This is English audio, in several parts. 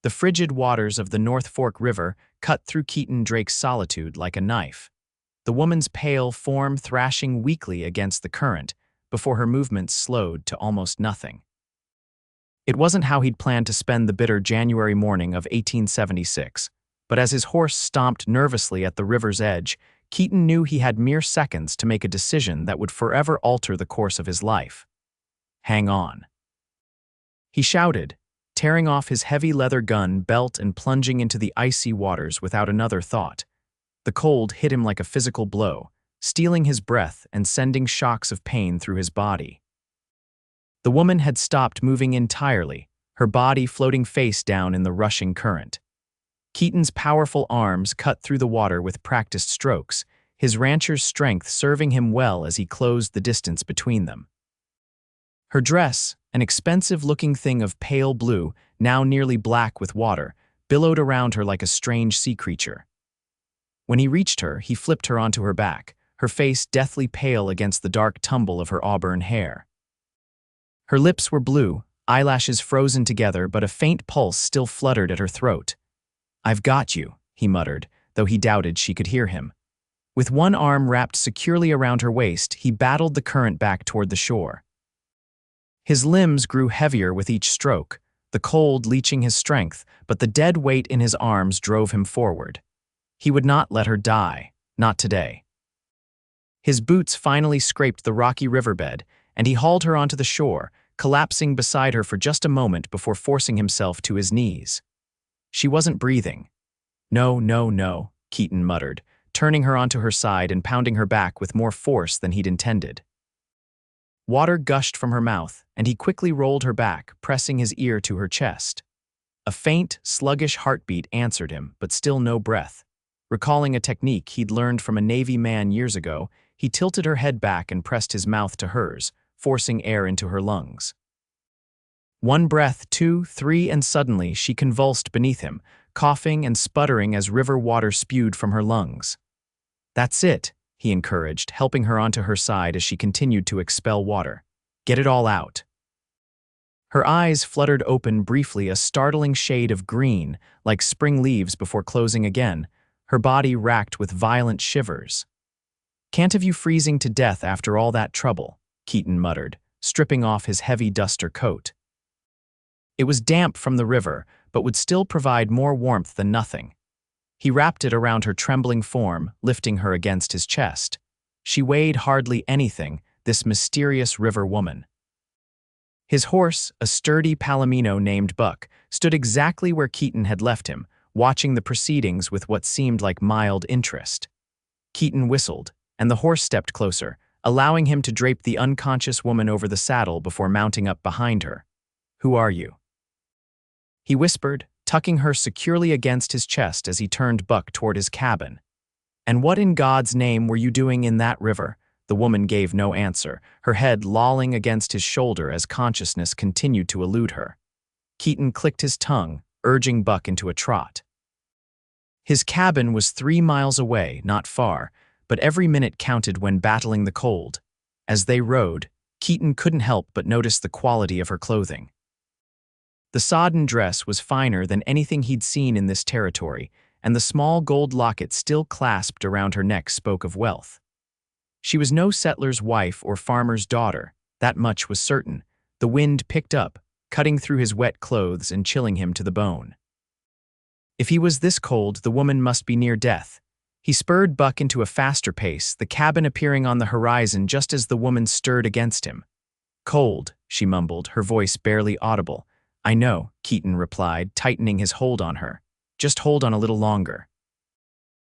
The frigid waters of the North Fork River cut through Keaton Drake's solitude like a knife, the woman's pale form thrashing weakly against the current before her movements slowed to almost nothing. It wasn't how he'd planned to spend the bitter January morning of 1876, but as his horse stomped nervously at the river's edge, Keaton knew he had mere seconds to make a decision that would forever alter the course of his life. Hang on. He shouted, tearing off his heavy leather gun belt and plunging into the icy waters without another thought. The cold hit him like a physical blow, stealing his breath and sending shocks of pain through his body. The woman had stopped moving entirely, her body floating face down in the rushing current. Keaton's powerful arms cut through the water with practiced strokes, his rancher's strength serving him well as he closed the distance between them. Her dress, an expensive-looking thing of pale blue, now nearly black with water, billowed around her like a strange sea creature. When he reached her, he flipped her onto her back, her face deathly pale against the dark tumble of her auburn hair. Her lips were blue, eyelashes frozen together, but a faint pulse still fluttered at her throat. "I've got you," he muttered, though he doubted she could hear him. With one arm wrapped securely around her waist, he battled the current back toward the shore. His limbs grew heavier with each stroke, the cold leeching his strength, but the dead weight in his arms drove him forward. He would not let her die, not today. His boots finally scraped the rocky riverbed, and he hauled her onto the shore, collapsing beside her for just a moment before forcing himself to his knees. She wasn't breathing. "No, no, no," Keaton muttered, turning her onto her side and pounding her back with more force than he'd intended. Water gushed from her mouth, and he quickly rolled her back, pressing his ear to her chest. A faint, sluggish heartbeat answered him, but still no breath. Recalling a technique he'd learned from a Navy man years ago, he tilted her head back and pressed his mouth to hers, forcing air into her lungs. One breath, two, three, and suddenly she convulsed beneath him, coughing and sputtering as river water spewed from her lungs. "That's it," he encouraged, helping her onto her side as she continued to expel water. "Get it all out." Her eyes fluttered open briefly, a startling shade of green, like spring leaves before closing again, her body racked with violent shivers. "Can't have you freezing to death after all that trouble," Keaton muttered, stripping off his heavy duster coat. It was damp from the river, but would still provide more warmth than nothing. He wrapped it around her trembling form, lifting her against his chest. She weighed hardly anything, this mysterious river woman. His horse, a sturdy palomino named Buck, stood exactly where Keaton had left him, watching the proceedings with what seemed like mild interest. Keaton whistled, and the horse stepped closer, allowing him to drape the unconscious woman over the saddle before mounting up behind her. "Who are you?" he whispered, tucking her securely against his chest as he turned Buck toward his cabin. "And what in God's name were you doing in that river?" The woman gave no answer, her head lolling against his shoulder as consciousness continued to elude her. Keaton clicked his tongue, urging Buck into a trot. His cabin was 3 miles away, not far, but every minute counted when battling the cold. As they rode, Keaton couldn't help but notice the quality of her clothing. The sodden dress was finer than anything he'd seen in this territory, and the small gold locket still clasped around her neck spoke of wealth. She was no settler's wife or farmer's daughter, that much was certain. The wind picked up, cutting through his wet clothes and chilling him to the bone. If he was this cold, the woman must be near death. He spurred Buck into a faster pace, the cabin appearing on the horizon just as the woman stirred against him. "Cold," she mumbled, her voice barely audible. "I know," Keaton replied, tightening his hold on her. "Just hold on a little longer."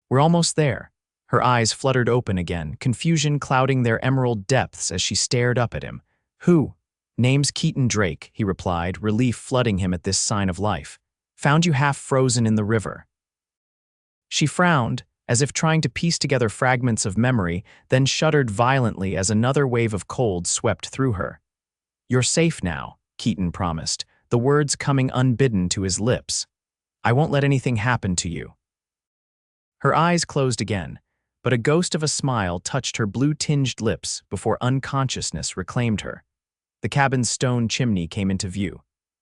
"We're almost there." Her eyes fluttered open again, confusion clouding their emerald depths as she stared up at him. "Who?" "Name's Keaton Drake," he replied, relief flooding him at this sign of life. "Found you half frozen in the river." She frowned, as if trying to piece together fragments of memory, then shuddered violently as another wave of cold swept through her. "You're safe now," Keaton promised, the words coming unbidden to his lips. "I won't let anything happen to you." Her eyes closed again, but a ghost of a smile touched her blue-tinged lips before unconsciousness reclaimed her. The cabin's stone chimney came into view.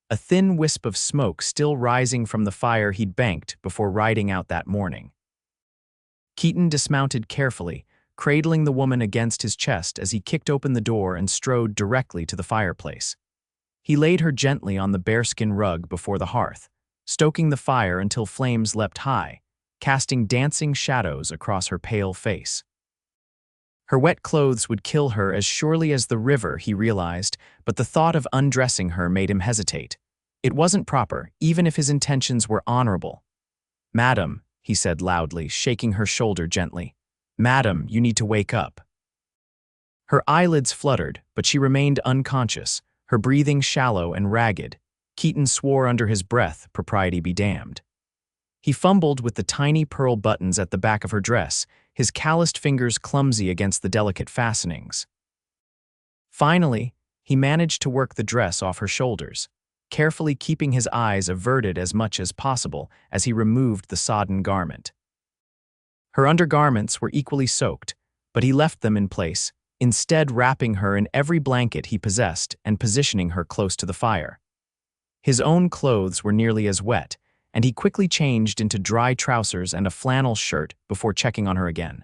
a thin wisp of smoke still rising from the fire he'd banked before riding out that morning. Keaton dismounted carefully, cradling the woman against his chest as he kicked open the door and strode directly to the fireplace. He laid her gently on the bearskin rug before the hearth, stoking the fire until flames leapt high, casting dancing shadows across her pale face. Her wet clothes would kill her as surely as the river, he realized, but the thought of undressing her made him hesitate. It wasn't proper, even if his intentions were honorable. "Madam," he said loudly, shaking her shoulder gently. "Madam, you need to wake up." Her eyelids fluttered, but she remained unconscious, her breathing shallow and ragged. Keaton swore under his breath, propriety be damned. He fumbled with the tiny pearl buttons at the back of her dress, his calloused fingers clumsy against the delicate fastenings. Finally, he managed to work the dress off her shoulders, carefully keeping his eyes averted as much as possible as he removed the sodden garment. Her undergarments were equally soaked, but he left them in place, instead wrapping her in every blanket he possessed and positioning her close to the fire. His own clothes were nearly as wet, and he quickly changed into dry trousers and a flannel shirt before checking on her again.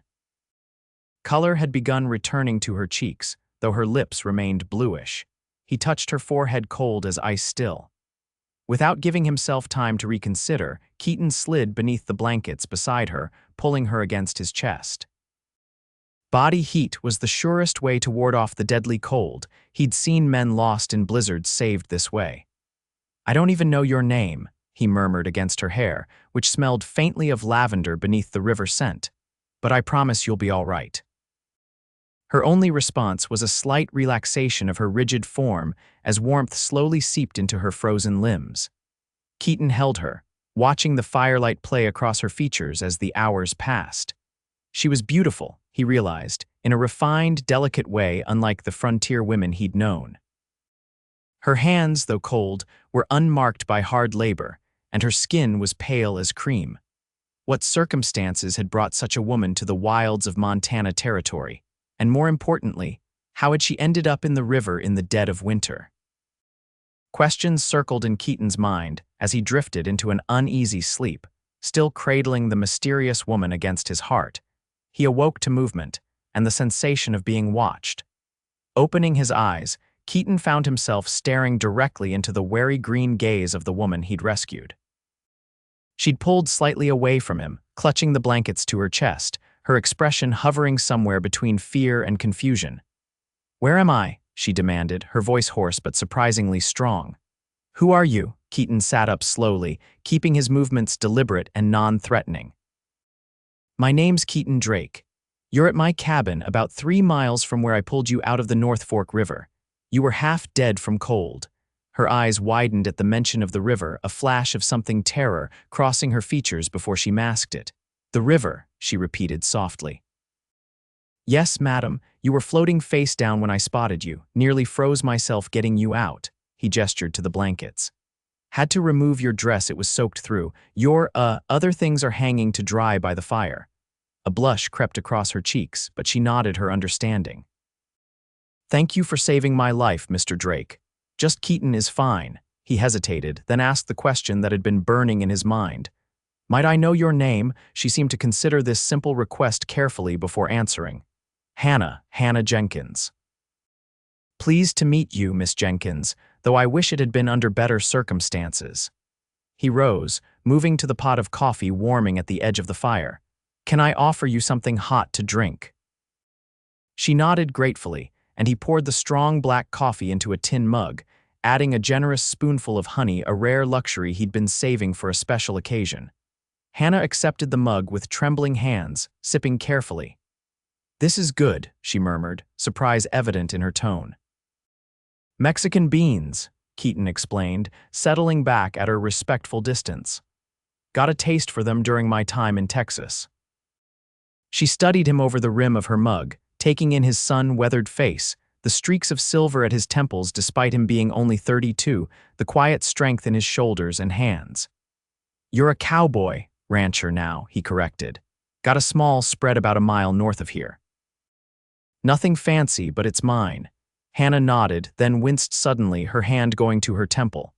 Color had begun returning to her cheeks, though her lips remained bluish. He touched her forehead cold as ice still. Without giving himself time to reconsider, Keaton slid beneath the blankets beside her, pulling her against his chest. Body heat was the surest way to ward off the deadly cold. He'd seen men lost in blizzards saved this way. "I don't even know your name," he murmured against her hair, which smelled faintly of lavender beneath the river scent. "But I promise you'll be all right." Her only response was a slight relaxation of her rigid form as warmth slowly seeped into her frozen limbs. Keaton held her, watching the firelight play across her features as the hours passed. She was beautiful, he realized, in a refined, delicate way unlike the frontier women he'd known. Her hands, though cold, were unmarked by hard labor, and her skin was pale as cream. What circumstances had brought such a woman to the wilds of Montana territory? And more importantly, how had she ended up in the river in the dead of winter? Questions circled in Keaton's mind as he drifted into an uneasy sleep, still cradling the mysterious woman against his heart. He awoke to movement and the sensation of being watched. Opening his eyes, Keaton found himself staring directly into the wary green gaze of the woman he'd rescued. She'd pulled slightly away from him, clutching the blankets to her chest, her expression hovering somewhere between fear and confusion. "Where am I?" she demanded, her voice hoarse but surprisingly strong. "Who are you?" Keaton sat up slowly, keeping his movements deliberate and non-threatening. "My name's Keaton Drake. You're at my cabin about 3 miles from where I pulled you out of the North Fork River. You were half dead from cold." Her eyes widened at the mention of the river, a flash of something terror crossing her features before she masked it. "The river," she repeated softly. "Yes, madam, you were floating face down when I spotted you, nearly froze myself getting you out." He gestured to the blankets. "Had to remove your dress, it was soaked through. Your, other things are hanging to dry by the fire." A blush crept across her cheeks, but she nodded her understanding. "Thank you for saving my life, Mr. Drake. Just Keaton is fine." He hesitated, then asked the question that had been burning in his mind. "Might I know your name?" She seemed to consider this simple request carefully before answering. "Hannah Jenkins." "Pleased to meet you, Miss Jenkins, though I wish it had been under better circumstances." He rose, moving to the pot of coffee warming at the edge of the fire. "Can I offer you something hot to drink?" She nodded gratefully, and he poured the strong black coffee into a tin mug, adding a generous spoonful of honey, a rare luxury he'd been saving for a special occasion. Hannah accepted the mug with trembling hands, sipping carefully. "This is good," she murmured, surprise evident in her tone. "Mexican beans," Keaton explained, settling back at her respectful distance. "Got a taste for them during my time in Texas." She studied him over the rim of her mug, taking in his sun-weathered face, the streaks of silver at his temples despite him being only 32, the quiet strength in his shoulders and hands. "You're a cowboy, rancher now," he corrected. "Got a small spread about a mile north of here." "Nothing fancy, but it's mine." Hannah nodded, then winced suddenly, her hand going to her temple.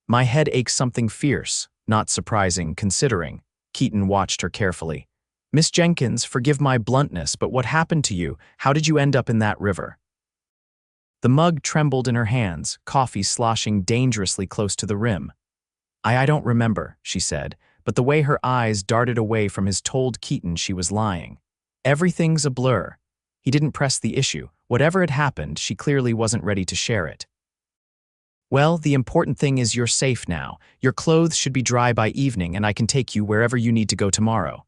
My head aches something fierce, not surprising, considering. Keaton watched her carefully. Miss Jenkins, forgive my bluntness, but what happened to you? How did you end up in that river? The mug trembled in her hands, coffee sloshing dangerously close to the rim. I don't remember, she said, but the way her eyes darted away from his told Keaton she was lying. Everything's a blur. He didn't press the issue. Whatever had happened, she clearly wasn't ready to share it. Well, the important thing is you're safe now. Your clothes should be dry by evening and I can take you wherever you need to go tomorrow.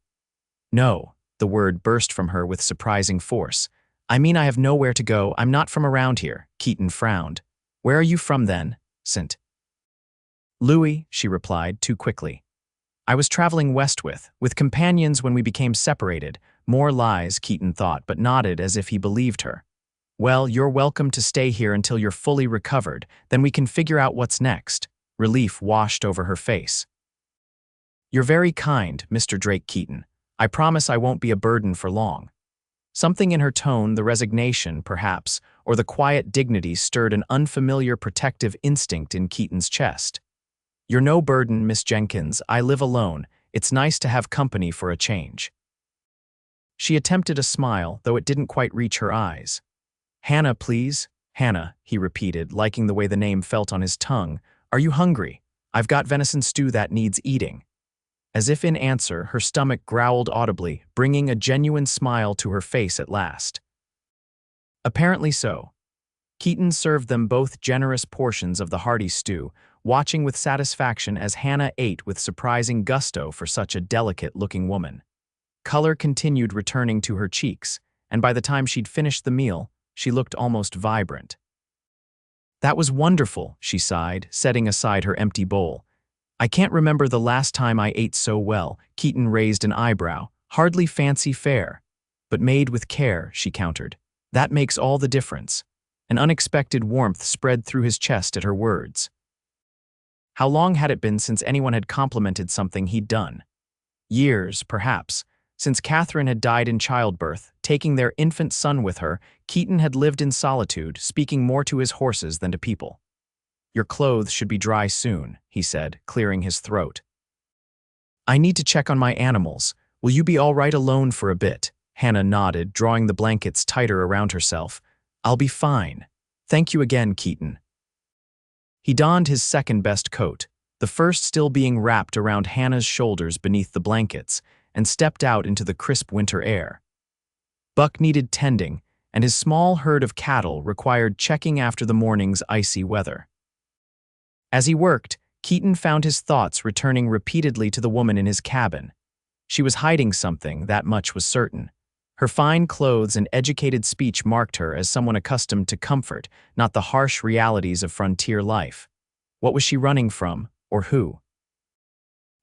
No, the word burst from her with surprising force. I mean, I have nowhere to go. I'm not from around here. Keaton frowned. Where are you from then? St. Louis, she replied too quickly. I was traveling west with companions when we became separated. More lies, Keaton thought, but nodded as if he believed her. Well, you're welcome to stay here until you're fully recovered, then we can figure out what's next. Relief washed over her face. You're very kind, Mr. Drake Keaton. I promise I won't be a burden for long. Something in her tone, the resignation, perhaps, or the quiet dignity stirred an unfamiliar protective instinct in Keaton's chest. You're no burden, Miss Jenkins. I live alone. It's nice to have company for a change. She attempted a smile, though it didn't quite reach her eyes. Hannah, please. Hannah, he repeated, liking the way the name felt on his tongue. Are you hungry? I've got venison stew that needs eating. As if in answer, her stomach growled audibly, bringing a genuine smile to her face at last. Apparently so. Keaton served them both generous portions of the hearty stew, watching with satisfaction as Hannah ate with surprising gusto for such a delicate-looking woman. Color continued returning to her cheeks, and by the time she'd finished the meal, she looked almost vibrant. That was wonderful, she sighed, setting aside her empty bowl. I can't remember the last time I ate so well. Keaton raised an eyebrow. Hardly fancy fare. But made with care, she countered. That makes all the difference. An unexpected warmth spread through his chest at her words. How long had it been since anyone had complimented something he'd done? Years, perhaps. Since Catherine had died in childbirth, taking their infant son with her, Keaton had lived in solitude, speaking more to his horses than to people. Your clothes should be dry soon, he said, clearing his throat. I need to check on my animals. Will you be all right alone for a bit? Hannah nodded, drawing the blankets tighter around herself. I'll be fine. Thank you again, Keaton. He donned his second-best coat, the first still being wrapped around Hannah's shoulders beneath the blankets, and stepped out into the crisp winter air. Buck needed tending, and his small herd of cattle required checking after the morning's icy weather. As he worked, Keaton found his thoughts returning repeatedly to the woman in his cabin. She was hiding something, that much was certain. Her fine clothes and educated speech marked her as someone accustomed to comfort, not the harsh realities of frontier life. What was she running from, or who?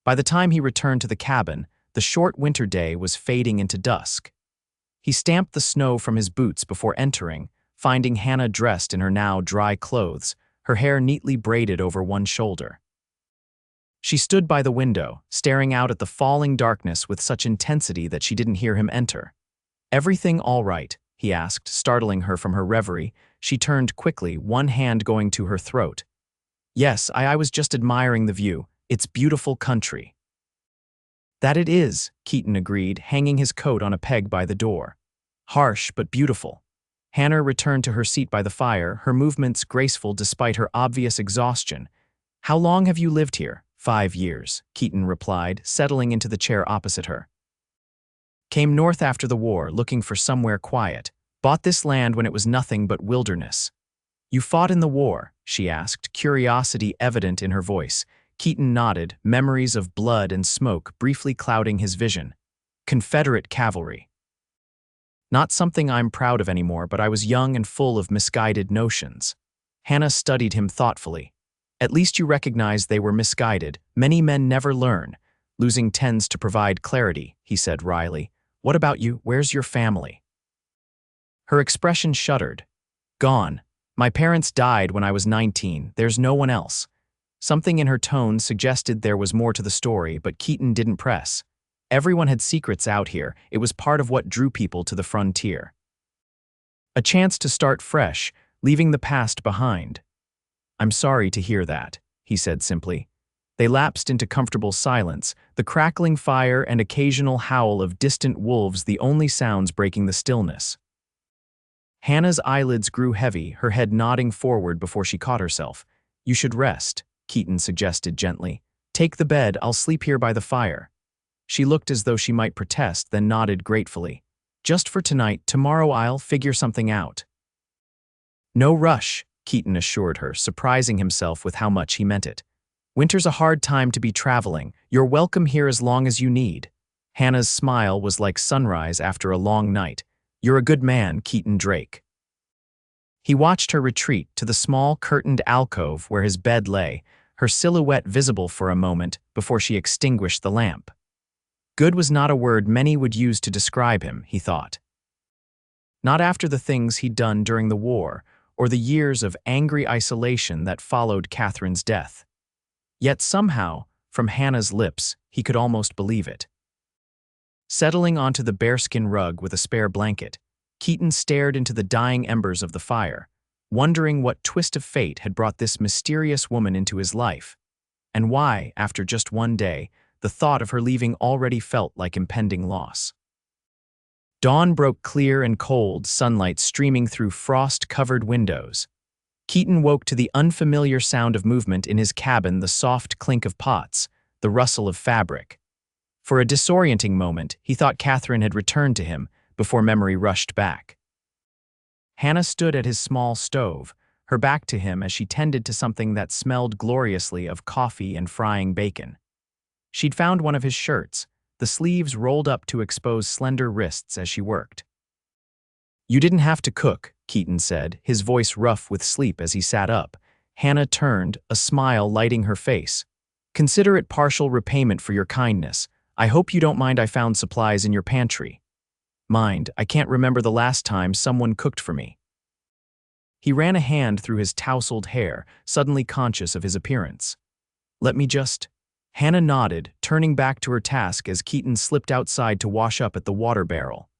By the time he returned to the cabin, the short winter day was fading into dusk. He stamped the snow from his boots before entering, finding Hannah dressed in her now dry clothes, her hair neatly braided over one shoulder. She stood by the window, staring out at the falling darkness with such intensity that she didn't hear him enter. Everything all right? He asked, startling her from her reverie. She turned quickly, one hand going to her throat. Yes, I was just admiring the view. It's beautiful country. That it is, Keaton agreed, hanging his coat on a peg by the door. Harsh, but beautiful. Hannah returned to her seat by the fire, her movements graceful despite her obvious exhaustion. How long have you lived here? 5 years, Keaton replied, settling into the chair opposite her. Came north after the war, looking for somewhere quiet. Bought this land when it was nothing but wilderness. You fought in the war? She asked, curiosity evident in her voice. Keaton nodded, memories of blood and smoke briefly clouding his vision. Confederate cavalry. Not something I'm proud of anymore, but I was young and full of misguided notions. Hannah studied him thoughtfully. At least you recognize they were misguided. Many men never learn. Losing tends to provide clarity, he said wryly. What about you? Where's your family? Her expression shuddered. Gone. My parents died when I was 19. There's no one else. Something in her tone suggested there was more to the story, but Keaton didn't press. Everyone had secrets out here. It was part of what drew people to the frontier. A chance to start fresh, leaving the past behind. I'm sorry to hear that. he said simply. They lapsed into comfortable silence, the crackling fire and occasional howl of distant wolves the only sounds breaking the stillness. Hannah's eyelids grew heavy, her head nodding forward before she caught herself. "You should rest," Keaton suggested gently. "Take the bed, I'll sleep here by the fire." She looked as though she might protest, then nodded gratefully. "Just for tonight, tomorrow I'll figure something out." "No rush," Keaton assured her, surprising himself with how much he meant it. "Winter's a hard time to be traveling. You're welcome here as long as you need." Hannah's smile was like sunrise after a long night. "You're a good man, Keaton Drake." He watched her retreat to the small curtained alcove where his bed lay, her silhouette visible for a moment before she extinguished the lamp. Good was not a word many would use to describe him, he thought. Not after the things he'd done during the war, or the years of angry isolation that followed Catherine's death. Yet somehow, from Hannah's lips, he could almost believe it. Settling onto the bearskin rug with a spare blanket, Keaton stared into the dying embers of the fire, wondering what twist of fate had brought this mysterious woman into his life, and why, after just one day, the thought of her leaving already felt like impending loss. Dawn broke clear and cold, sunlight streaming through frost-covered windows. Keaton woke to the unfamiliar sound of movement in his cabin, the soft clink of pots, the rustle of fabric. For a disorienting moment, he thought Catherine had returned to him before memory rushed back. Hannah stood at his small stove, her back to him as she tended to something that smelled gloriously of coffee and frying bacon. She'd found one of his shirts, the sleeves rolled up to expose slender wrists as she worked. "You didn't have to cook," Keaton said, his voice rough with sleep as he sat up. Hannah turned, a smile lighting her face. "Consider it partial repayment for your kindness. I hope you don't mind I found supplies in your pantry." "Mind, I can't remember the last time someone cooked for me." He ran a hand through his tousled hair, suddenly conscious of his appearance. "Let me just—" Hannah nodded, turning back to her task as Keaton slipped outside to wash up at the water barrel.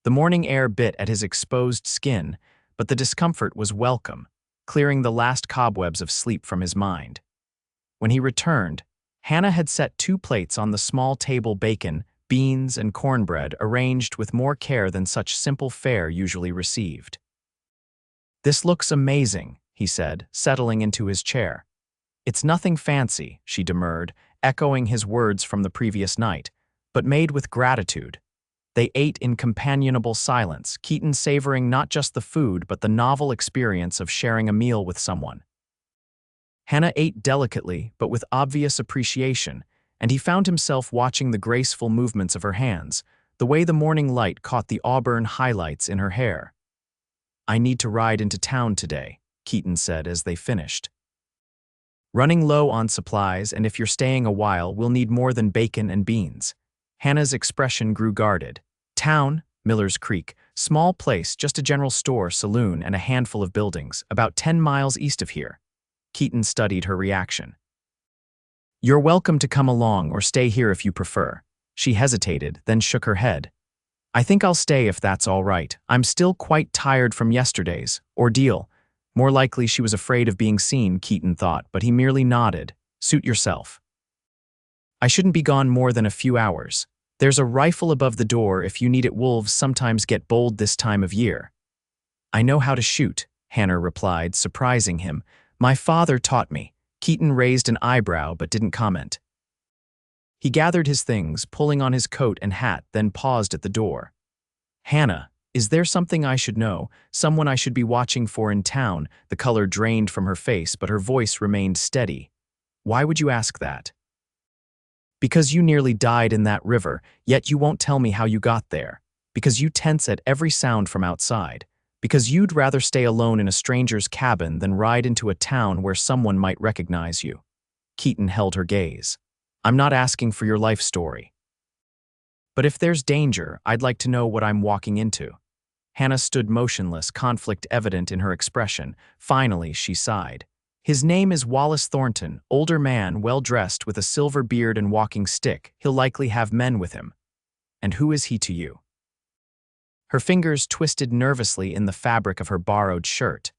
The morning air bit at his exposed skin, but the discomfort was welcome, clearing the last cobwebs of sleep from his mind. When he returned, Hannah had set 2 plates on the small table, bacon, beans, and cornbread arranged with more care than such simple fare usually received. "This looks amazing," he said, settling into his chair. "It's nothing fancy," she demurred, echoing his words from the previous night, "but made with gratitude." They ate in companionable silence, Keaton savoring not just the food but the novel experience of sharing a meal with someone. Hannah ate delicately but with obvious appreciation, and he found himself watching the graceful movements of her hands, the way the morning light caught the auburn highlights in her hair. "I need to ride into town today," Keaton said as they finished. "Running low on supplies, and if you're staying a while, we'll need more than bacon and beans." Hannah's expression grew guarded. "Town, Miller's Creek, small place, just a general store, saloon, and a handful of buildings, about 10 miles east of here." Keaton studied her reaction. "You're welcome to come along or stay here if you prefer." She hesitated, then shook her head. "I think I'll stay if that's all right. I'm still quite tired from yesterday's ordeal." More likely she was afraid of being seen, Keaton thought, but he merely nodded. "Suit yourself." "I shouldn't be gone more than a few hours. There's a rifle above the door if you need it. Wolves sometimes get bold this time of year." "I know how to shoot," Hannah replied, surprising him. "My father taught me." Keaton raised an eyebrow but didn't comment. He gathered his things, pulling on his coat and hat, then paused at the door. "Hannah, is there something I should know? Someone I should be watching for in town?" The color drained from her face, but her voice remained steady. "Why would you ask that?" "Because you nearly died in that river, yet you won't tell me how you got there. Because you tense at every sound from outside. Because you'd rather stay alone in a stranger's cabin than ride into a town where someone might recognize you." Keaton held her gaze. "I'm not asking for your life story. But if there's danger, I'd like to know what I'm walking into." Hannah stood motionless, conflict evident in her expression. Finally, she sighed. "His name is Wallace Thornton, older man, well-dressed with a silver beard and walking stick. He'll likely have men with him." "And who is he to you?" Her fingers twisted nervously in the fabric of her borrowed shirt.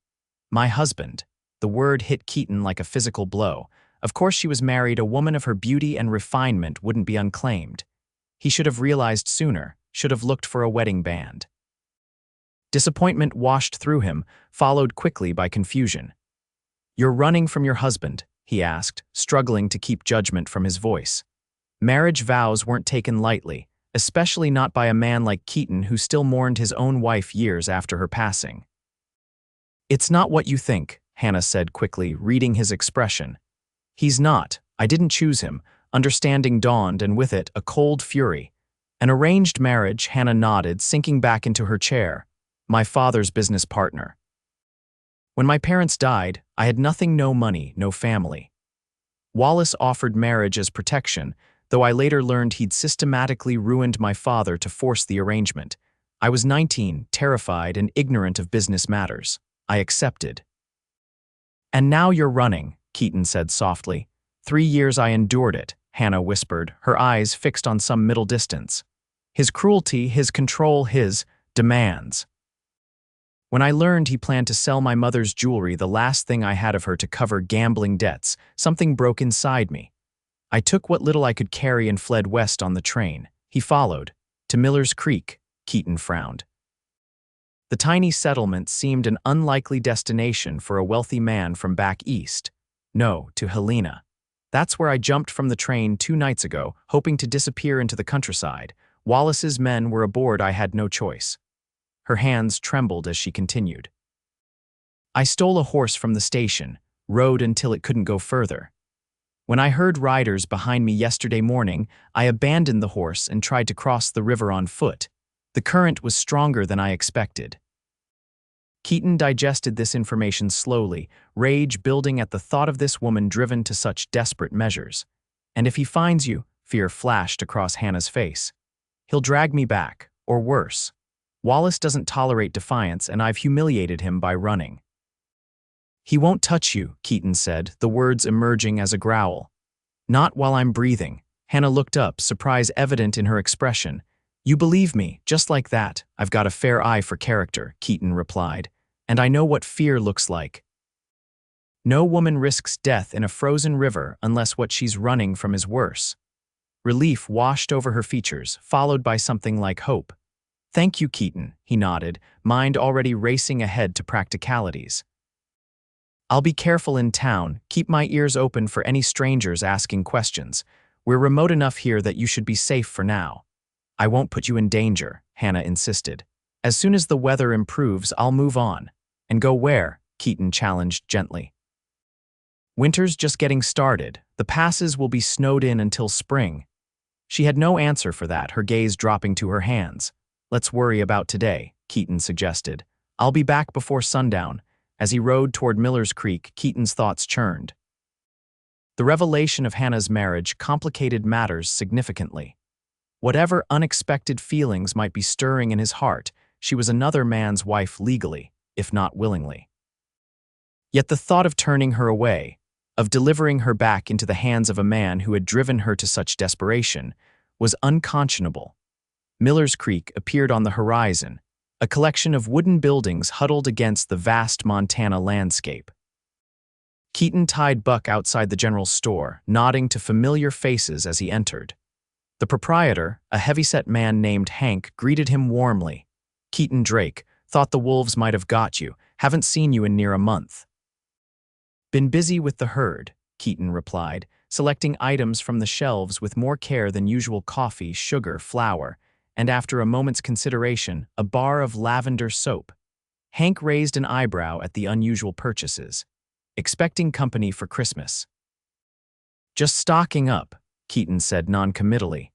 "My husband." The word hit Keaton like a physical blow. Of course she was married, a woman of her beauty and refinement wouldn't be unclaimed. He should have realized sooner, should have looked for a wedding band. Disappointment washed through him, followed quickly by confusion. "You're running from your husband?" he asked, struggling to keep judgment from his voice. Marriage vows weren't taken lightly, especially not by a man like Keaton who still mourned his own wife years after her passing. "It's not what you think," Hannah said quickly, reading his expression. "He's not. I didn't choose him." Understanding dawned, and with it, a cold fury. "An arranged marriage," Hannah nodded, sinking back into her chair. "My father's business partner. When my parents died, I had nothing, no money, no family. Wallace offered marriage as protection, though I later learned he'd systematically ruined my father to force the arrangement. I was 19, terrified and ignorant of business matters. I accepted." "And now you're running," Keaton said softly. "3 years I endured it," Hannah whispered, her eyes fixed on some middle distance. "His cruelty, his control, his demands. When I learned he planned to sell my mother's jewelry, the last thing I had of her, to cover gambling debts, something broke inside me. I took what little I could carry and fled west on the train." He followed. "To Miller's Creek," Keaton frowned. The tiny settlement seemed an unlikely destination for a wealthy man from back east. "No, to Helena. That's where I jumped from the train 2 nights ago, hoping to disappear into the countryside. Wallace's men were aboard, I had no choice." Her hands trembled as she continued. "I stole a horse from the station, rode until it couldn't go further. When I heard riders behind me yesterday morning, I abandoned the horse and tried to cross the river on foot. The current was stronger than I expected." Keaton digested this information slowly, rage building at the thought of this woman driven to such desperate measures. "And if he finds you," fear flashed across Hannah's face, "he'll drag me back, or worse. Wallace doesn't tolerate defiance, and I've humiliated him by running." "He won't touch you," Keaton said, the words emerging as a growl. "Not while I'm breathing." Hannah looked up, surprise evident in her expression. "You believe me, just like that?" "I've got a fair eye for character," Keaton replied, "and I know what fear looks like. No woman risks death in a frozen river unless what she's running from is worse." Relief washed over her features, followed by something like hope. "Thank you, Keaton," he nodded, mind already racing ahead to practicalities. "I'll be careful in town, keep my ears open for any strangers asking questions. We're remote enough here that you should be safe for now." "I won't put you in danger," Hannah insisted. "As soon as the weather improves, I'll move on." "And go where?" Keaton challenged gently. "Winter's just getting started. The passes will be snowed in until spring." She had no answer for that, her gaze dropping to her hands. "Let's worry about today," Keaton suggested. "I'll be back before sundown." As he rode toward Miller's Creek, Keaton's thoughts churned. The revelation of Hannah's marriage complicated matters significantly. Whatever unexpected feelings might be stirring in his heart, she was another man's wife legally, if not willingly. Yet the thought of turning her away, of delivering her back into the hands of a man who had driven her to such desperation, was unconscionable. Miller's Creek appeared on the horizon, a collection of wooden buildings huddled against the vast Montana landscape. Keaton tied Buck outside the general store, nodding to familiar faces as he entered. The proprietor, a heavyset man named Hank, greeted him warmly. "Keaton Drake, thought the wolves might have got you. Haven't seen you in near a month." "Been busy with the herd," Keaton replied, selecting items from the shelves with more care than usual: coffee, sugar, flour, and after a moment's consideration, a bar of lavender soap. Hank raised an eyebrow at the unusual purchases. "Expecting company for Christmas." "Just stocking up," Keaton said noncommittally.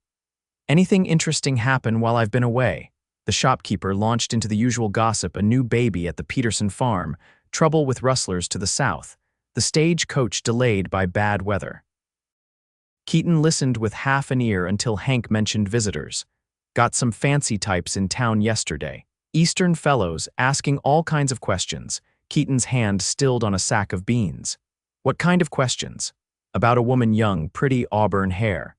"Anything interesting happen while I've been away?" The shopkeeper launched into the usual gossip: a new baby at the Peterson farm, trouble with rustlers to the south, the stagecoach delayed by bad weather. Keaton listened with half an ear until Hank mentioned visitors. "Got some fancy types in town yesterday. Eastern fellows asking all kinds of questions." Keaton's hand stilled on a sack of beans. "What kind of questions?" "About a woman, young, pretty, auburn hair.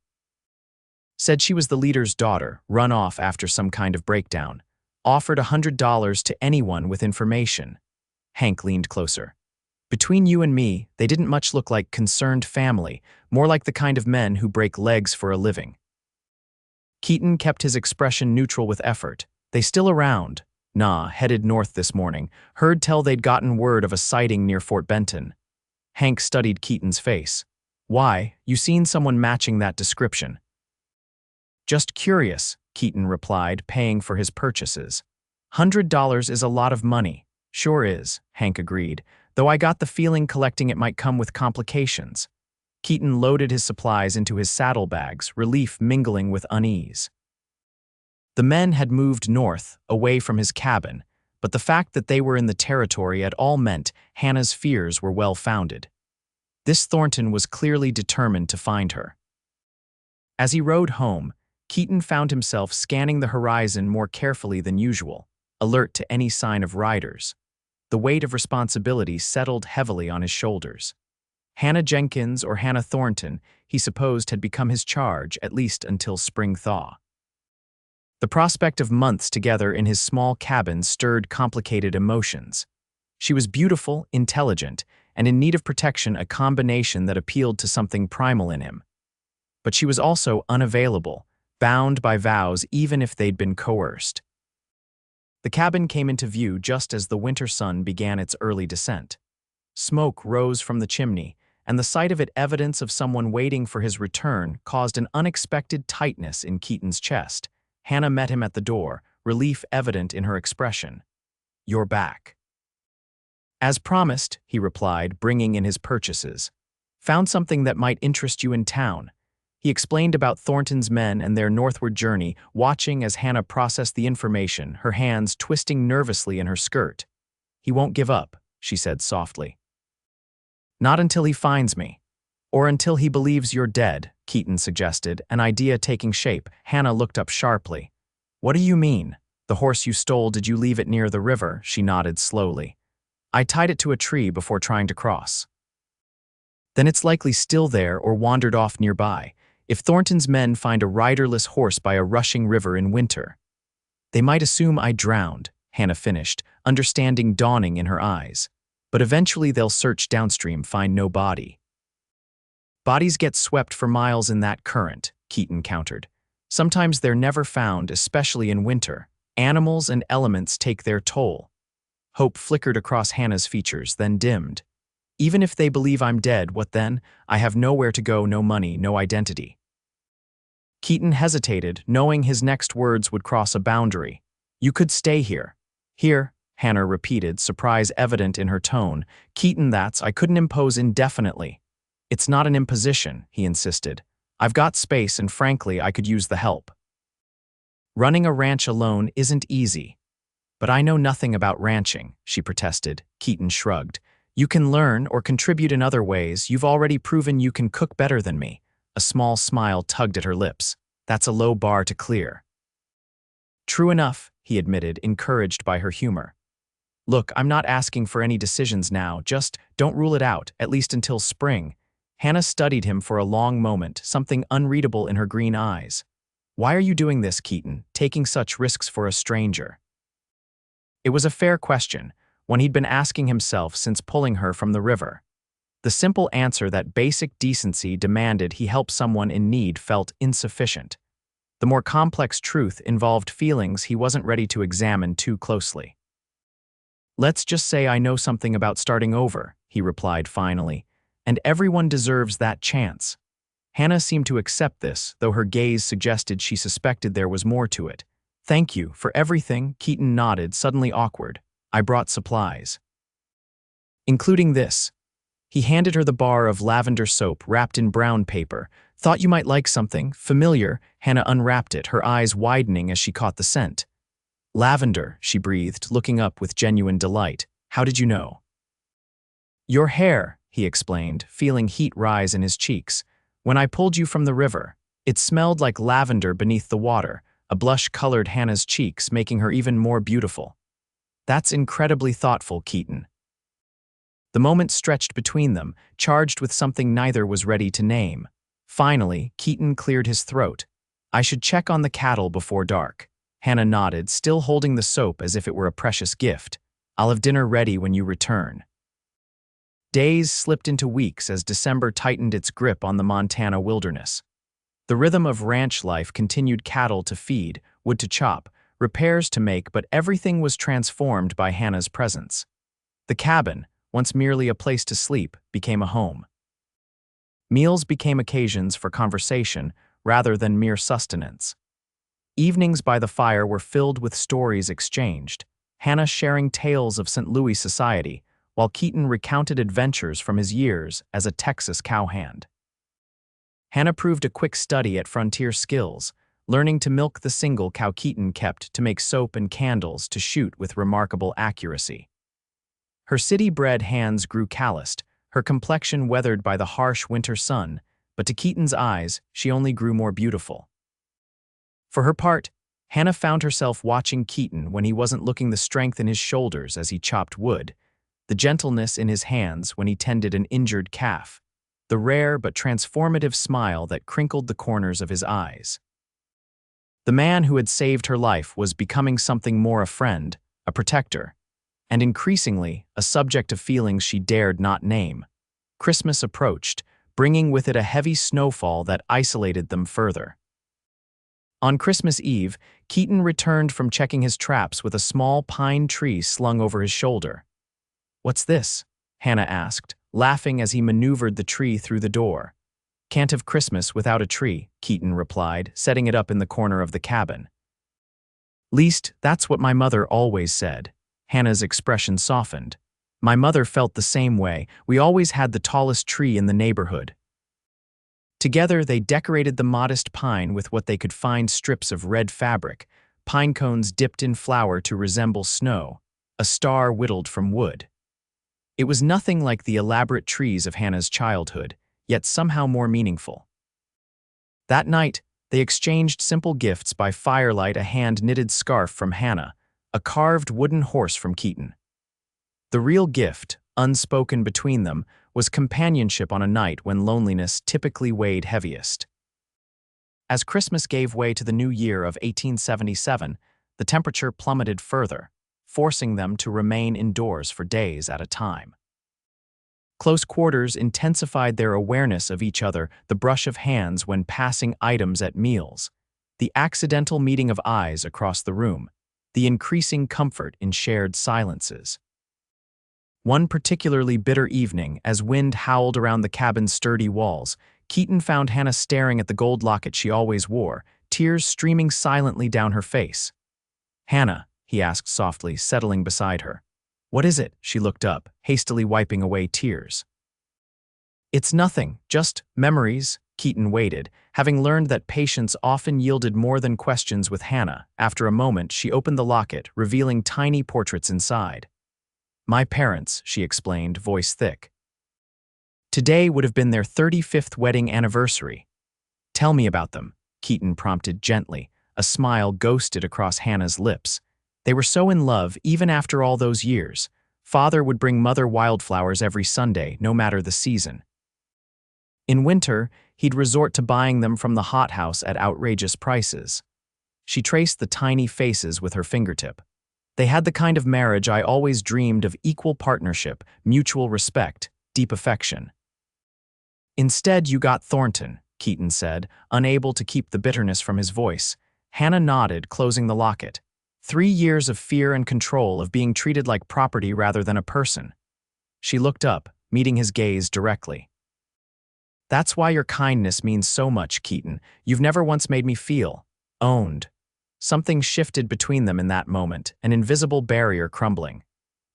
Said she was the leader's daughter, run off after some kind of breakdown. Offered $100 to anyone with information." Hank leaned closer. Between you and me, they didn't much look like concerned family, more like the kind of men who break legs for a living. Keaton kept his expression neutral with effort. They still around. Nah, headed north this morning. Heard tell they'd gotten word of a sighting near Fort Benton. Hank studied Keaton's face. Why, you seen someone matching that description? Just curious, Keaton replied, paying for his purchases. $100 is a lot of money. Sure is, Hank agreed, though I got the feeling collecting it might come with complications. Keaton loaded his supplies into his saddlebags, relief mingling with unease. The men had moved north, away from his cabin, but the fact that they were in the territory at all meant Hannah's fears were well-founded. This Thornton was clearly determined to find her. As he rode home, Keaton found himself scanning the horizon more carefully than usual, alert to any sign of riders. The weight of responsibility settled heavily on his shoulders. Hannah Jenkins or Hannah Thornton, he supposed, had become his charge, at least until spring thaw. The prospect of months together in his small cabin stirred complicated emotions. She was beautiful, intelligent, and in need of protection, a combination that appealed to something primal in him. But she was also unavailable, bound by vows even if they'd been coerced. The cabin came into view just as the winter sun began its early descent. Smoke rose from the chimney, and the sight of it, evidence of someone waiting for his return, caused an unexpected tightness in Keaton's chest. Hannah met him at the door, relief evident in her expression. "You're back." "As promised," he replied, bringing in his purchases. "Found something that might interest you in town." He explained about Thornton's men and their northward journey, watching as Hannah processed the information, her hands twisting nervously in her skirt. "He won't give up," she said softly. "Not until he finds me. Or until he believes you're dead," Keaton suggested, an idea taking shape. Hannah looked up sharply. "What do you mean? The horse you stole, did you leave it near the river?" She nodded slowly. "I tied it to a tree before trying to cross." "Then it's likely still there or wandered off nearby. If Thornton's men find a riderless horse by a rushing river in winter, they might assume I drowned," Hannah finished, understanding dawning in her eyes. "But eventually they'll search downstream, find no body." "Bodies get swept for miles in that current," Keaton countered. "Sometimes they're never found, especially in winter. Animals and elements take their toll." Hope flickered across Hannah's features, then dimmed. "Even if they believe I'm dead, what then? I have nowhere to go, no money, no identity." Keaton hesitated, knowing his next words would cross a boundary. "You could stay here." "Here," Hannah repeated, surprise evident in her tone. "Keaton, I couldn't impose indefinitely." "It's not an imposition," he insisted. "I've got space and frankly, I could use the help." "Running a ranch alone isn't easy." "But I know nothing about ranching," she protested. Keaton shrugged. "You can learn or contribute in other ways. You've already proven you can cook better than me." A small smile tugged at her lips. "That's a low bar to clear." "True enough," he admitted, encouraged by her humor. "Look, I'm not asking for any decisions now, just don't rule it out, at least until spring." Hannah studied him for a long moment, something unreadable in her green eyes. "Why are you doing this, Keaton, taking such risks for a stranger?" It was a fair question, one he'd been asking himself since pulling her from the river. The simple answer that basic decency demanded he help someone in need felt insufficient. The more complex truth involved feelings he wasn't ready to examine too closely. "Let's just say I know something about starting over," he replied finally, "and everyone deserves that chance." Hannah seemed to accept this, though her gaze suggested she suspected there was more to it. "Thank you for everything," Keaton nodded, suddenly awkward. "I brought supplies. Including this." He handed her the bar of lavender soap wrapped in brown paper. "Thought you might like something familiar." Hannah unwrapped it, her eyes widening as she caught the scent. "Lavender," she breathed, looking up with genuine delight. "How did you know?" "Your hair," he explained, feeling heat rise in his cheeks. "When I pulled you from the river, it smelled like lavender beneath the water." A blush colored Hannah's cheeks, making her even more beautiful. "That's incredibly thoughtful, Keaton." The moment stretched between them, charged with something neither was ready to name. Finally, Keaton cleared his throat. "I should check on the cattle before dark." Hannah nodded, still holding the soap as if it were a precious gift. "I'll have dinner ready when you return." Days slipped into weeks as December tightened its grip on the Montana wilderness. The rhythm of ranch life continued: cattle to feed, wood to chop, repairs to make, but everything was transformed by Hannah's presence. The cabin, once merely a place to sleep, became a home. Meals became occasions for conversation rather than mere sustenance. Evenings by the fire were filled with stories exchanged, Hannah sharing tales of St. Louis society, while Keaton recounted adventures from his years as a Texas cowhand. Hannah proved a quick study at frontier skills, learning to milk the single cow Keaton kept to make soap and candles to shoot with remarkable accuracy. Her city-bred hands grew calloused, her complexion weathered by the harsh winter sun, but to Keaton's eyes, she only grew more beautiful. For her part, Hannah found herself watching Keaton when he wasn't looking, the strength in his shoulders as he chopped wood, the gentleness in his hands when he tended an injured calf, the rare but transformative smile that crinkled the corners of his eyes. The man who had saved her life was becoming something more: a friend, a protector, and increasingly a subject of feelings she dared not name. Christmas approached, bringing with it a heavy snowfall that isolated them further. On Christmas Eve, Keaton returned from checking his traps with a small pine tree slung over his shoulder. "What's this?" Hannah asked, laughing as he maneuvered the tree through the door. "Can't have Christmas without a tree," Keaton replied, setting it up in the corner of the cabin. "Least, that's what my mother always said." Hannah's expression softened. "My mother felt the same way. We always had the tallest tree in the neighborhood." Together, they decorated the modest pine with what they could find: strips of red fabric, pine cones dipped in flour to resemble snow, a star whittled from wood. It was nothing like the elaborate trees of Hannah's childhood, yet somehow more meaningful. That night, they exchanged simple gifts by firelight: a hand-knitted scarf from Hannah, a carved wooden horse from Keaton. The real gift, unspoken between them, was companionship on a night when loneliness typically weighed heaviest. As Christmas gave way to the new year of 1877, the temperature plummeted further, forcing them to remain indoors for days at a time. Close quarters intensified their awareness of each other: the brush of hands when passing items at meals, the accidental meeting of eyes across the room, the increasing comfort in shared silences. One particularly bitter evening, as wind howled around the cabin's sturdy walls, Keaton found Hannah staring at the gold locket she always wore, tears streaming silently down her face. "Hannah," he asked softly, settling beside her. "What is it?" She looked up, hastily wiping away tears. "It's nothing, just memories." Keaton waited, having learned that patience often yielded more than questions with Hannah. After a moment, she opened the locket, revealing tiny portraits inside. "My parents," she explained, voice thick. "Today would have been their 35th wedding anniversary." "Tell me about them," Keaton prompted gently, a smile ghosted across Hannah's lips. "They were so in love even after all those years. Father would bring mother wildflowers every Sunday, no matter the season. In winter, he'd resort to buying them from the hothouse at outrageous prices." She traced the tiny faces with her fingertip. "They had the kind of marriage I always dreamed of: equal partnership, mutual respect, deep affection." "Instead, you got Thornton," Keaton said, unable to keep the bitterness from his voice. Hannah nodded, closing the locket. 3 years of fear and control, of being treated like property rather than a person. She looked up, meeting his gaze directly. "That's why your kindness means so much, Keaton. You've never once made me feel owned." Something shifted between them in that moment, an invisible barrier crumbling.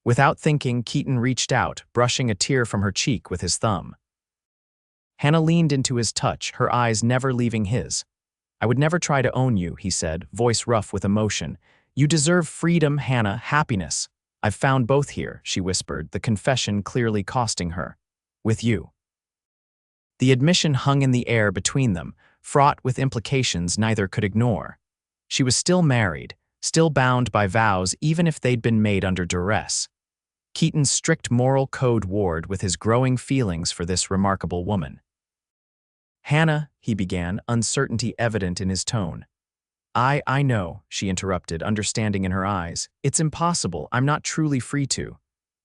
Without thinking, Keaton reached out, brushing a tear from her cheek with his thumb. Hannah leaned into his touch, her eyes never leaving his. "I would never try to own you," he said, voice rough with emotion. "You deserve freedom, Hannah, happiness. I've found both here," she whispered, the confession clearly costing her. "With you." The admission hung in the air between them, fraught with implications neither could ignore. She was still married, still bound by vows even if they'd been made under duress. Keaton's strict moral code warred with his growing feelings for this remarkable woman. "Hannah," he began, uncertainty evident in his tone. I know," she interrupted, understanding in her eyes. "It's impossible. I'm not truly free to."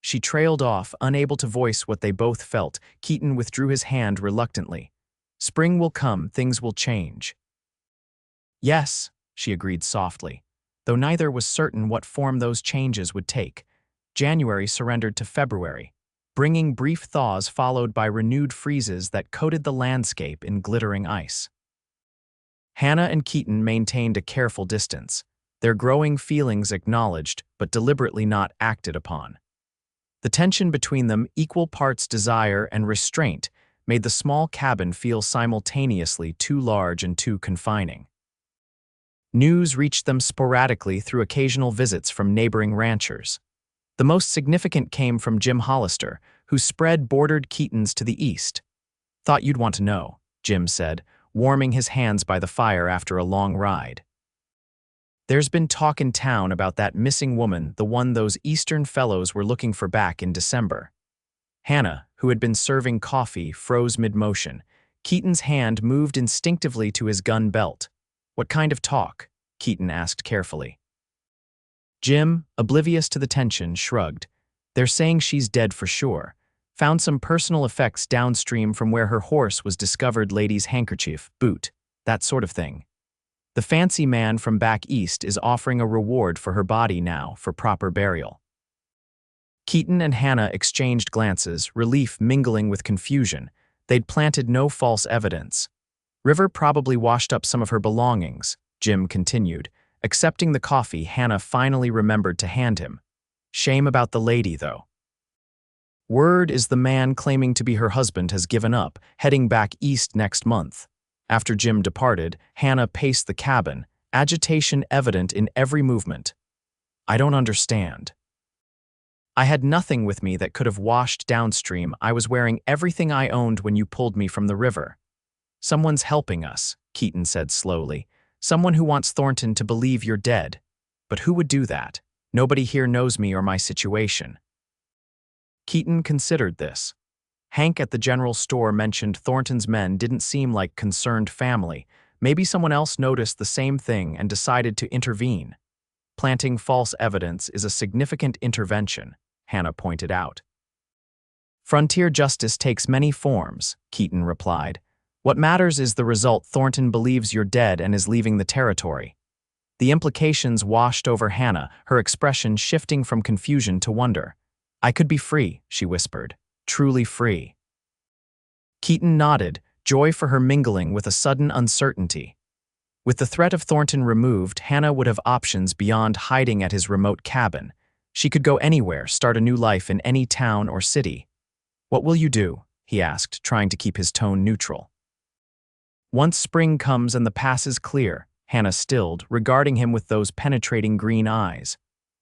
She trailed off, unable to voice what they both felt. Keaton withdrew his hand reluctantly. Spring will come, things will change. Yes, she agreed softly, though neither was certain what form those changes would take. January surrendered to February, bringing brief thaws followed by renewed freezes that coated the landscape in glittering ice. Hannah and Keaton maintained a careful distance, their growing feelings acknowledged but deliberately not acted upon. The tension between them, equal parts desire and restraint, made the small cabin feel simultaneously too large and too confining. News reached them sporadically through occasional visits from neighboring ranchers. The most significant came from Jim Hollister, whose spread bordered Keaton's to the east. Thought you'd want to know, Jim said, warming his hands by the fire after a long ride. There's been talk in town about that missing woman, the one those Eastern fellows were looking for back in December. Hannah, who had been serving coffee, froze mid-motion. Keaton's hand moved instinctively to his gun belt. What kind of talk? Keaton asked carefully. Jim, oblivious to the tension, shrugged. They're saying she's dead for sure. Found some personal effects downstream from where her horse was discovered, lady's handkerchief, boot, that sort of thing. The fancy man from back east is offering a reward for her body now for proper burial. Keaton and Hannah exchanged glances, relief mingling with confusion. They'd planted no false evidence. River probably washed up some of her belongings, Jim continued. Accepting the coffee Hannah finally remembered to hand him. Shame about the lady, though. Word is the man claiming to be her husband has given up, heading back east next month. After Jim departed, Hannah paced the cabin, agitation evident in every movement. I don't understand. I had nothing with me that could have washed downstream. I was wearing everything I owned when you pulled me from the river. Someone's helping us, Keaton said slowly. Someone who wants Thornton to believe you're dead. But who would do that? Nobody here knows me or my situation. Keaton considered this. Hank at the general store mentioned Thornton's men didn't seem like concerned family. Maybe someone else noticed the same thing and decided to intervene. Planting false evidence is a significant intervention, Hannah pointed out. Frontier justice takes many forms, Keaton replied. What matters is the result. Thornton believes you're dead and is leaving the territory. The implications washed over Hannah, her expression shifting from confusion to wonder. I could be free, she whispered. Truly free. Keaton nodded, joy for her mingling with a sudden uncertainty. With the threat of Thornton removed, Hannah would have options beyond hiding at his remote cabin. She could go anywhere, start a new life in any town or city. What will you do? He asked, trying to keep his tone neutral. Once spring comes and the pass is clear, Hannah stilled, regarding him with those penetrating green eyes.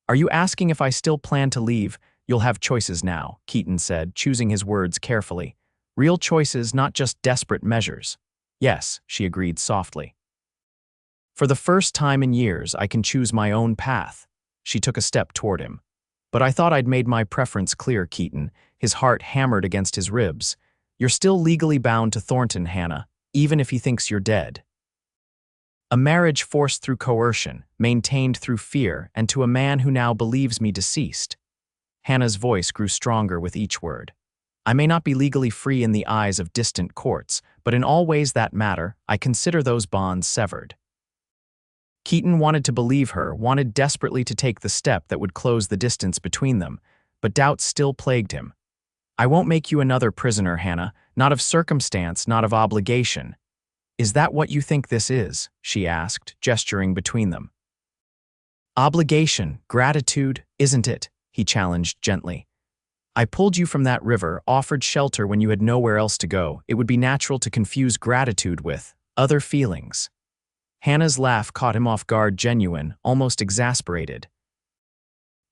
Are you asking if I still plan to leave? You'll have choices now, Keaton said, choosing his words carefully. Real choices, not just desperate measures. Yes, she agreed softly. For the first time in years, I can choose my own path. She took a step toward him. But I thought I'd made my preference clear, Keaton. His heart hammered against his ribs. You're still legally bound to Thornton, Hannah, even if he thinks you're dead. A marriage forced through coercion, maintained through fear, and to a man who now believes me deceased. Hannah's voice grew stronger with each word. I may not be legally free in the eyes of distant courts, but in all ways that matter, I consider those bonds severed. Keaton wanted to believe her, wanted desperately to take the step that would close the distance between them, but doubt still plagued him. I won't make you another prisoner, Hannah, not of circumstance, not of obligation. Is that what you think this is? She asked, gesturing between them. Obligation, gratitude, isn't it? He challenged gently. I pulled you from that river, offered shelter when you had nowhere else to go. It would be natural to confuse gratitude with other feelings. Hannah's laugh caught him off guard, genuine, almost exasperated.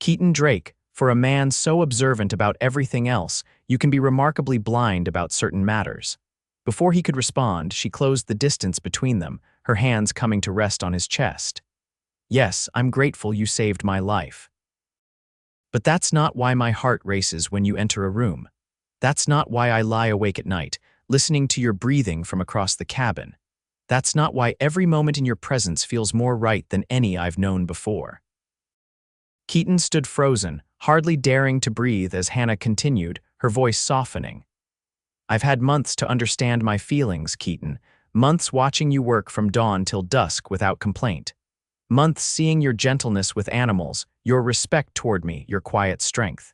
Keaton Drake, for a man so observant about everything else, you can be remarkably blind about certain matters. Before he could respond, she closed the distance between them, her hands coming to rest on his chest. Yes, I'm grateful you saved my life. But that's not why my heart races when you enter a room. That's not why I lie awake at night, listening to your breathing from across the cabin. That's not why every moment in your presence feels more right than any I've known before. Keaton stood frozen, hardly daring to breathe as Hannah continued, her voice softening. "I've had months to understand my feelings, Keaton. Months watching you work from dawn till dusk without complaint. Months seeing your gentleness with animals, your respect toward me, your quiet strength.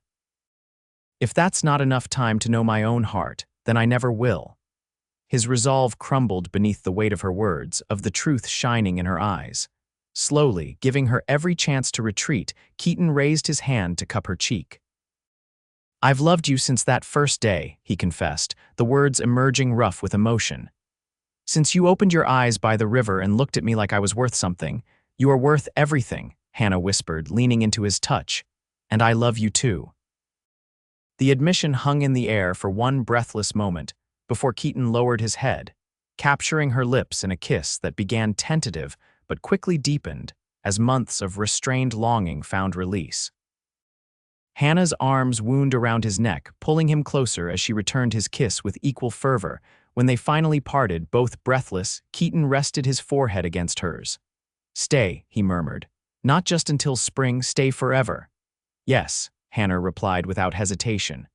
If that's not enough time to know my own heart, then I never will." His resolve crumbled beneath the weight of her words, of the truth shining in her eyes. Slowly, giving her every chance to retreat, Keaton raised his hand to cup her cheek. "I've loved you since that first day," he confessed, the words emerging rough with emotion. "Since you opened your eyes by the river and looked at me like I was worth something. You are worth everything," Hannah whispered, leaning into his touch. "And I love you too." The admission hung in the air for one breathless moment, before Keaton lowered his head, capturing her lips in a kiss that began tentative but quickly deepened as months of restrained longing found release. Hannah's arms wound around his neck, pulling him closer as she returned his kiss with equal fervor. When they finally parted, both breathless, Keaton rested his forehead against hers. "Stay," he murmured. "Not just until spring, stay forever." "Yes," Hannah replied without hesitation.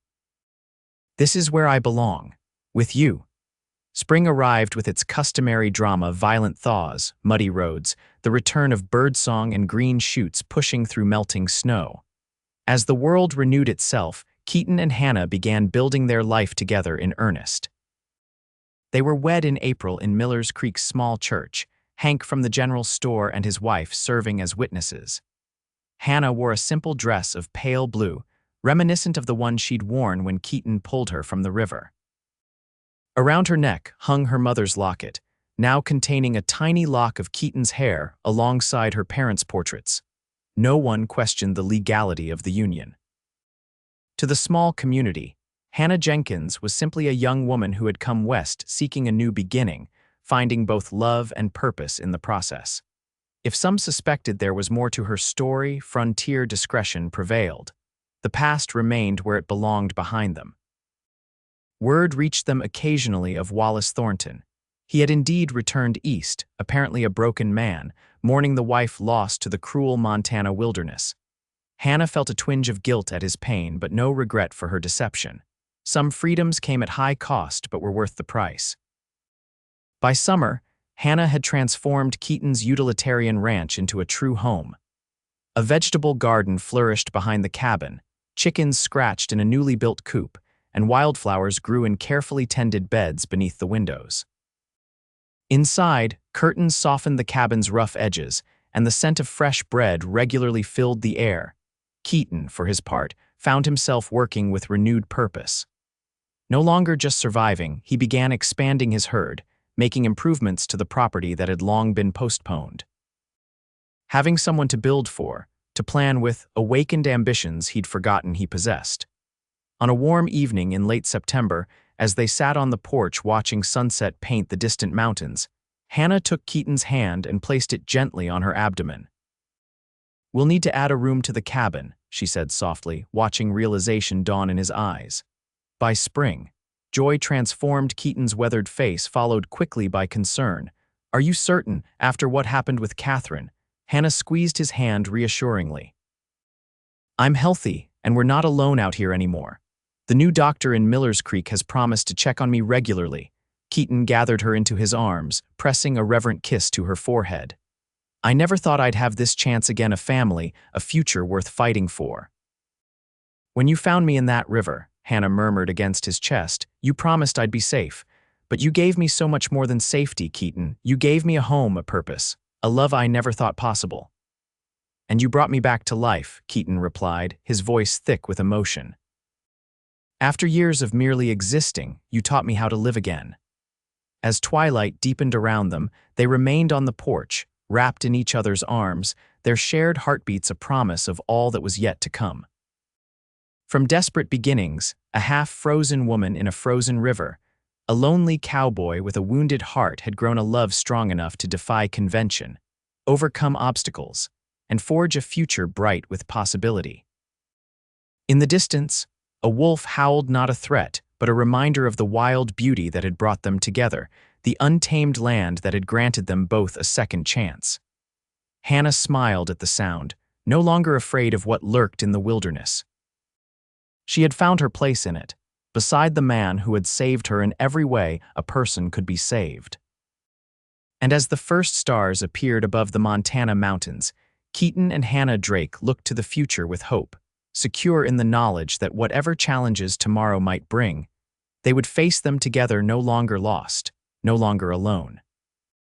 "This is where I belong. With you." Spring arrived with its customary drama, violent thaws, muddy roads, the return of birdsong and green shoots pushing through melting snow. As the world renewed itself, Keaton and Hannah began building their life together in earnest. They were wed in April in Miller's Creek's small church, Hank from the general store and his wife serving as witnesses. Hannah wore a simple dress of pale blue, reminiscent of the one she'd worn when Keaton pulled her from the river. Around her neck hung her mother's locket, now containing a tiny lock of Keaton's hair alongside her parents' portraits. No one questioned the legality of the union. To the small community, Hannah Jenkins was simply a young woman who had come west seeking a new beginning, finding both love and purpose in the process. If some suspected there was more to her story, frontier discretion prevailed. The past remained where it belonged behind them. Word reached them occasionally of Wallace Thornton. He had indeed returned east, apparently a broken man, mourning the wife lost to the cruel Montana wilderness. Hannah felt a twinge of guilt at his pain, but no regret for her deception. Some freedoms came at high cost, but were worth the price. By summer, Hannah had transformed Keaton's utilitarian ranch into a true home. A vegetable garden flourished behind the cabin, chickens scratched in a newly built coop, and wildflowers grew in carefully tended beds beneath the windows. Inside, curtains softened the cabin's rough edges, and the scent of fresh bread regularly filled the air. Keaton, for his part, found himself working with renewed purpose. No longer just surviving, he began expanding his herd, making improvements to the property that had long been postponed. Having someone to build for, to plan with, awakened ambitions he'd forgotten he possessed. On a warm evening in late September, as they sat on the porch watching sunset paint the distant mountains, Hannah took Keaton's hand and placed it gently on her abdomen. "We'll need to add a room to the cabin," she said softly, watching realization dawn in his eyes. By spring, joy transformed Keaton's weathered face, followed quickly by concern. "Are you certain, after what happened with Catherine?" Hannah squeezed his hand reassuringly. "I'm healthy, and we're not alone out here anymore. The new doctor in Miller's Creek has promised to check on me regularly." Keaton gathered her into his arms, pressing a reverent kiss to her forehead. "I never thought I'd have this chance again, a family, a future worth fighting for." "When you found me in that river," Hannah murmured against his chest, "you promised I'd be safe. But you gave me so much more than safety, Keaton. You gave me a home, a purpose, a love I never thought possible." "And you brought me back to life," Keaton replied, his voice thick with emotion. "After years of merely existing, you taught me how to live again." As twilight deepened around them, they remained on the porch, wrapped in each other's arms, their shared heartbeats a promise of all that was yet to come. From desperate beginnings, a half-frozen woman in a frozen river, a lonely cowboy with a wounded heart had grown a love strong enough to defy convention, overcome obstacles, and forge a future bright with possibility. In the distance, a wolf howled, not a threat, but a reminder of the wild beauty that had brought them together, the untamed land that had granted them both a second chance. Hannah smiled at the sound, no longer afraid of what lurked in the wilderness. She had found her place in it, beside the man who had saved her in every way a person could be saved. And as the first stars appeared above the Montana mountains, Keaton and Hannah Drake looked to the future with hope, secure in the knowledge that whatever challenges tomorrow might bring, they would face them together, no longer lost, no longer alone.